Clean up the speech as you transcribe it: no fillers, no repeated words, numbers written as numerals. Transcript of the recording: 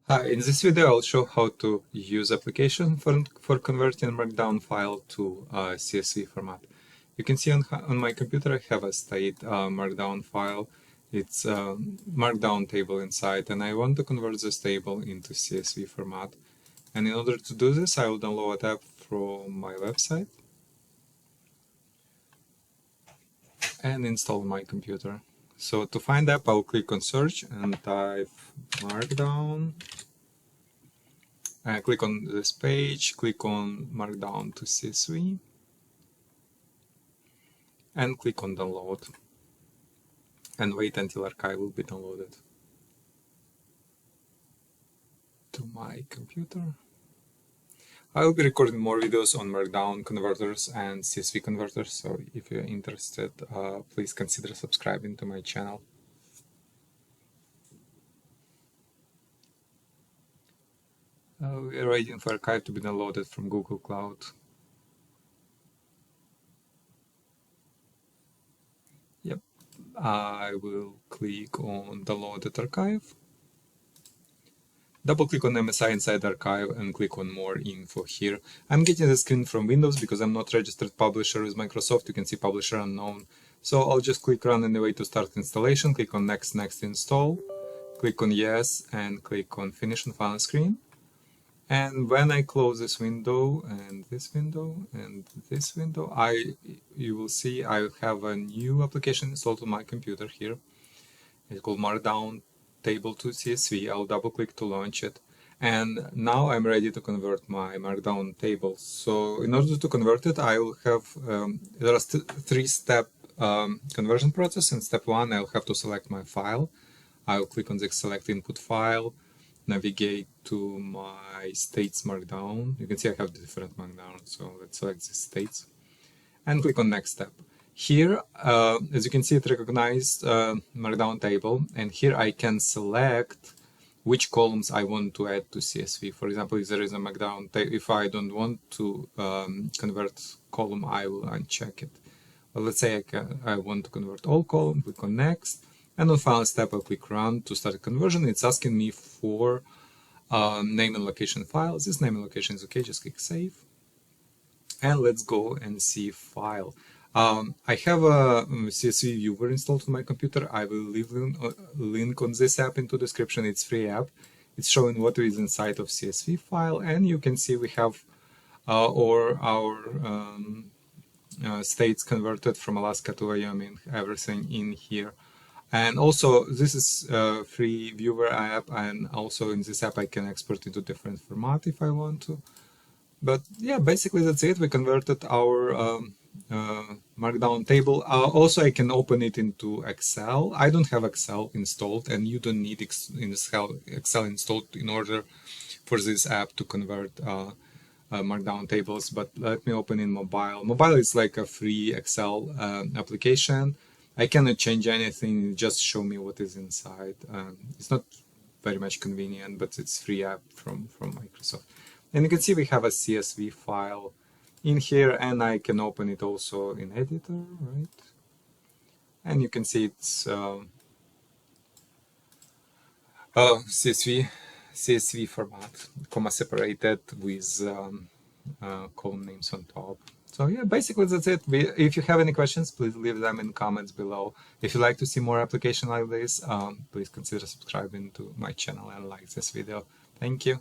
Hi, in this video I'll show how to use application for converting Markdown file to CSV format. You can see on my computer I have a state Markdown file. It's a Markdown table inside, and I want to convert this table into CSV format. And in order to do this, I will download an app from my website and install on my computer. So to find the app, I'll click on search and type Markdown. Click on this page, click on Markdown to CSV, and click on download. And wait until archive will be downloaded to my computer. I will be recording more videos on Markdown converters and CSV converters, so if you're interested, please consider subscribing to my channel. We're waiting for archive to be downloaded from Google Cloud. Yep, I will click on downloaded archive. Double click on MSI inside archive and click on more info here. I'm getting the screen from Windows because I'm not registered publisher with Microsoft. You can see publisher unknown. So I'll just click run anyway to start installation. Click on next install. Click on yes and click on finish on final screen. And when I close this window and this window and this window, you will see I have a new application installed on my computer here. It's called Markdown Table to CSV. I'll double click to launch it. And now I'm ready to convert my Markdown table. So in order to convert it, I will have, there are three-step conversion process. In step one, I'll have to select my file. I'll click on the select input file, navigate to my states Markdown. You can see I have different Markdown, so let's select the states and click on next step. Here, as you can see, it recognized Markdown table, and here I can select which columns I want to add to CSV. For example, if there is a Markdown table, if I don't want to convert column, I will uncheck it. Well, let's say I want to convert all columns, click on next. And on final step, I'll click run to start conversion. It's asking me for name and location files. This name and location is okay, just click save. And let's go and see file. I have a CSV viewer installed on my computer. I will leave a link on this app into the description. It's a free app. It's showing what is inside of CSV file. And you can see we have our states converted from Alaska to Wyoming, everything in here. And also, this is a free viewer app, and also in this app I can export into different format if I want to. But yeah, basically that's it. We converted our Markdown table. Also, I can open it into Excel. I don't have Excel installed, and you don't need Excel installed in order for this app to convert Markdown tables. But let me open in mobile. Mobile is like a free Excel application. I cannot change anything, just show me what is inside. It's not very much convenient, but it's free app from Microsoft. And you can see we have a CSV file in here, and I can open it also in editor, right? And you can see it's CSV format, comma separated with column names on top. So yeah, basically that's it. If you have any questions, please leave them in comments below. If you'd like to see more application like this, please consider subscribing to my channel and like this video. Thank you.